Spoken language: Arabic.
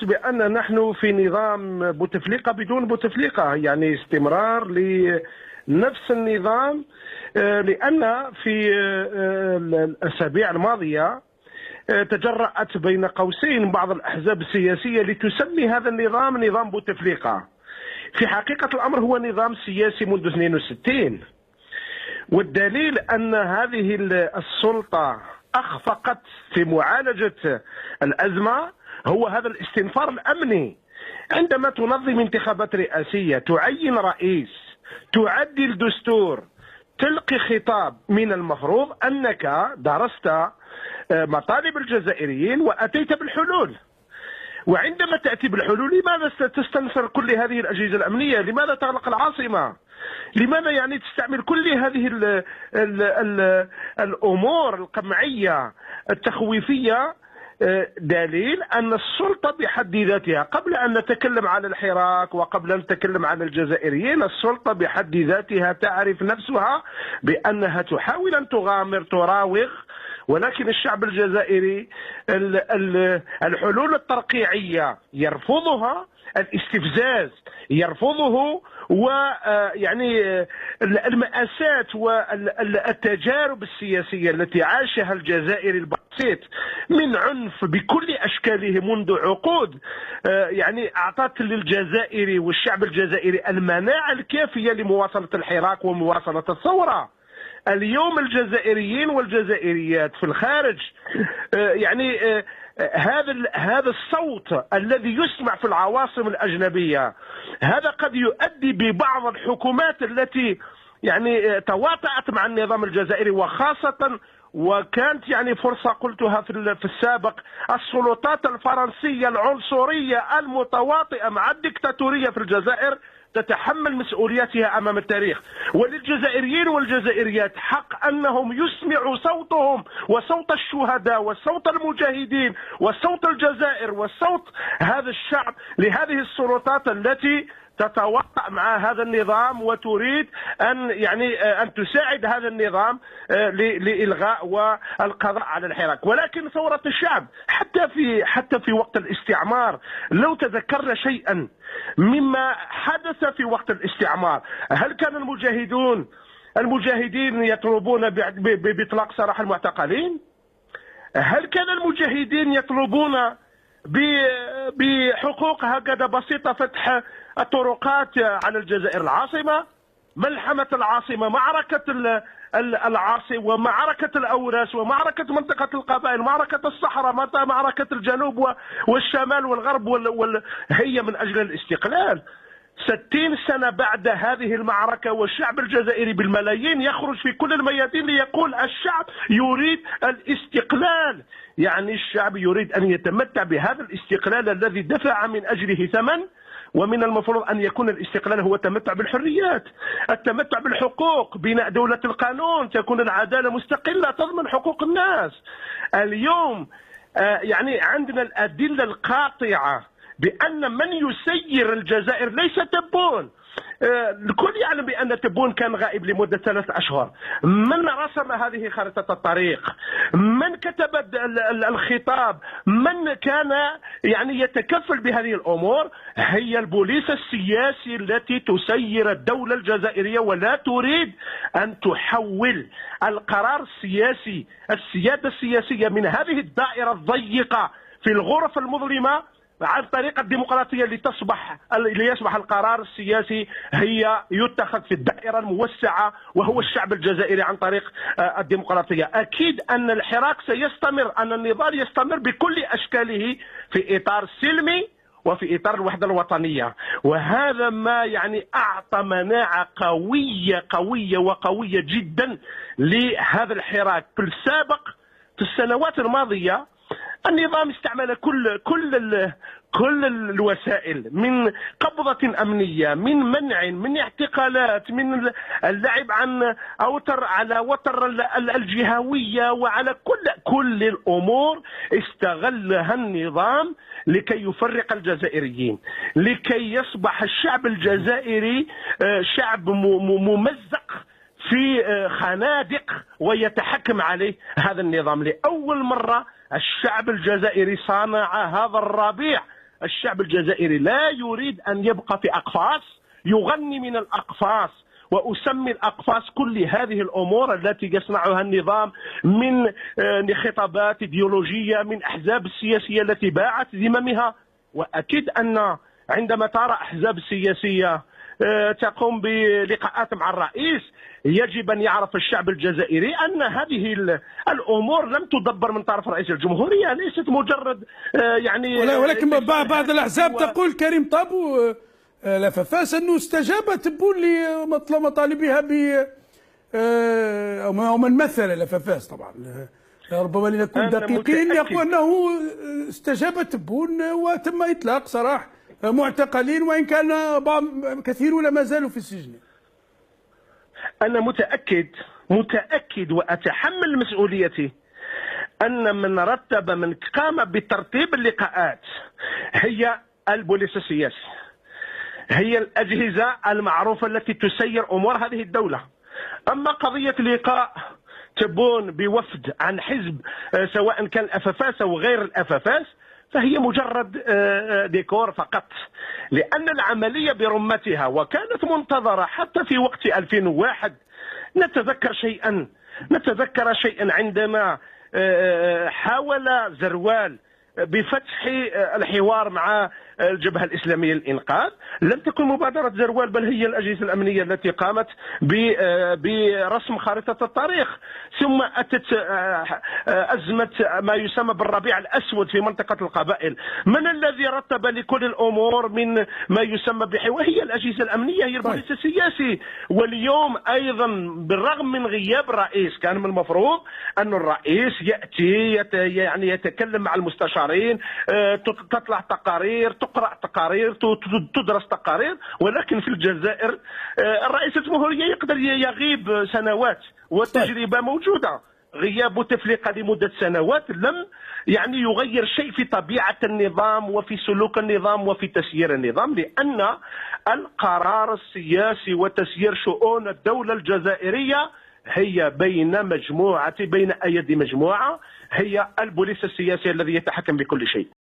قلت بأن نحن في نظام بوتفليقة بدون بوتفليقة، يعني استمرار لنفس النظام، لأن في الأسابيع الماضية تجرأت بين قوسين بعض الأحزاب السياسية لتسمي هذا النظام نظام بوتفليقة. في حقيقة الأمر هو نظام سياسي منذ 62، والدليل أن هذه السلطة أخفقت في معالجة الأزمة هو هذا الاستنفار الأمني. عندما تنظم انتخابات رئاسية، تعين رئيس، تعدل دستور، تلقي خطاب، من المفروض أنك درست مطالب الجزائريين وأتيت بالحلول. وعندما تأتي بالحلول، لماذا تستنفر كل هذه الأجهزة الأمنية؟ لماذا تغلق العاصمة؟ لماذا يعني تستعمل كل هذه الأمور القمعية التخويفية؟ دليل أن السلطة بحد ذاتها، قبل أن نتكلم عن الحراك وقبل أن نتكلم عن الجزائريين، السلطة بحد ذاتها تعرف نفسها بأنها تحاول أن تغامر، تراوغ، ولكن الشعب الجزائري الحلول الترقيعية يرفضها، الاستفزاز يرفضه، ويعني المآسات والتجارب السياسية التي عاشها الجزائري البسيط من عنف بكل أشكاله منذ عقود، يعني أعطت للجزائري والشعب الجزائري المناعة الكافية لمواصلة الحراك ومواصلة الثورة. اليوم الجزائريين والجزائريات في الخارج، يعني هذا الصوت الذي يسمع في العواصم الأجنبية، هذا قد يؤدي ببعض الحكومات التي يعني تواطأت مع النظام الجزائري، وخاصة وكانت يعني فرصة قلتها في السابق، السلطات الفرنسية العنصرية المتواطئة مع الدكتاتورية في الجزائر تتحمل مسؤوليتها أمام التاريخ. وللجزائريين والجزائريات حق أنهم يسمعوا صوتهم وصوت الشهداء وصوت المجاهدين وصوت الجزائر وصوت هذا الشعب لهذه السلطات التي تتواطأ مع هذا النظام وتريد أن تساعد هذا النظام لإلغاء والقضاء على الحراك. ولكن ثورة الشعب حتى في وقت الاستعمار، لو تذكرنا شيئا مما حدث في وقت الاستعمار، هل كان المجاهدين يطلبون بإطلاق سراح المعتقلين؟ هل كان المجاهدين يطلبون بحقوق هكذا بسيطة، فتح الطرقات على الجزائر العاصمة، ملحمة العاصمة، معركة العاصمة ومعركة الأوراس ومعركة منطقة القبائل، معركة الصحراء، معركة الجنوب والشمال والغرب هي من أجل الاستقلال. 60 سنة بعد هذه المعركة والشعب الجزائري بالملايين يخرج في كل الميادين ليقول الشعب يريد الاستقلال. يعني الشعب يريد أن يتمتع بهذا الاستقلال الذي دفع من أجله ثمن، ومن المفروض أن يكون الاستقلال هو التمتع بالحريات، التمتع بالحقوق، بناء دولة القانون، تكون العدالة مستقلة تضمن حقوق الناس. اليوم يعني عندنا الأدلة القاطعة بأن من يسير الجزائر ليس تبون. الكل يعلم بأن تبون كان غائب لمدة 3 أشهر. من رسم هذه خارطة الطريق؟ من كتب الخطاب؟ من كان يعني يتكفل بهذه الأمور؟ هي البوليس السياسي التي تسير الدولة الجزائرية ولا تريد أن تحول القرار السياسي، السيادة السياسية من هذه الدائرة الضيقة في الغرف المظلمة عن طريق الديمقراطية ليصبح القرار السياسي هي يتخذ في الدائرة الموسعة وهو الشعب الجزائري عن طريق الديمقراطية. أكيد أن الحراك سيستمر، أن النضال يستمر بكل أشكاله في إطار سلمي وفي إطار الوحدة الوطنية، وهذا ما يعني أعطى مناعة قوية وقوية جدا لهذا الحراك. في السابق في السنوات الماضية النظام استعمل كل الوسائل، من قبضة أمنية، من منع، من اعتقالات، من اللعب على وتر الجهوية، وعلى كل الأمور استغلها النظام لكي يفرق الجزائريين، لكي يصبح الشعب الجزائري شعب ممزق في خنادق ويتحكم عليه هذا النظام. لأول مرة الشعب الجزائري صانع هذا الربيع الشعب الجزائري لا يريد أن يبقى في أقفاص، يغني من الأقفاص، وأسمي الأقفاص كل هذه الأمور التي يصنعها النظام من خطابات إيديولوجية، من أحزاب السياسية التي باعت ذممها. وأكيد أن عندما ترى أحزاب سياسية تقوم بلقاءات مع الرئيس، يجب أن يعرف الشعب الجزائري أن هذه الأمور لم تدبر من طرف رئيس الجمهورية، ليست مجرد يعني ولكن بعض الأحزاب تقول كريم طابو لففاس أنه استجابت بون لمطالبها ب أو من مثل لففاس طبعا، ربما لنكون دقيقين، يقول أنه استجابت بون وتم إطلاق سراح معتقلين وإن كان كثيرون ما زالوا في السجن. أنا متأكد وأتحمل مسؤوليتي أن من قام بترتيب اللقاءات هي البوليس السياسي، هي الأجهزة المعروفة التي تسير أمور هذه الدولة. أما قضية لقاء تبون بوفد عن حزب سواء كان الأفافاس أو غير الأفافاس فهي مجرد ديكور فقط، لأن العملية برمتها وكانت منتظرة حتى في وقت 2001. نتذكر شيئا عندما حاول زروال بفتح الحوار مع الجبهة الإسلامية للإنقاذ. لم تكن مبادرة زروال، بل هي الأجهزة الأمنية التي قامت برسم خارطة الطريق. ثم أتت أزمة ما يسمى بالربيع الأسود في منطقة القبائل. من الذي رتب لكل الأمور من ما يسمى بحوار؟ هي الأجهزة الأمنية، هي البوليس السياسي. واليوم أيضا بالرغم من غياب الرئيس، كان من المفروض أن الرئيس يأتي يعني يتكلم مع المستشارين، تطلع تقارير، تقرأ تقارير، تدرس تقارير. ولكن في الجزائر الرئيس الجمهورية يقدر يغيب سنوات، والتجربة موجودة. غياب بوتفليقة لمدة سنوات لم يعني يغير شيء في طبيعة النظام وفي سلوك النظام وفي تسيير النظام، لأن القرار السياسي وتسيير شؤون الدولة الجزائرية هي بين أيدي مجموعة، هي البوليس السياسي الذي يتحكم بكل شيء.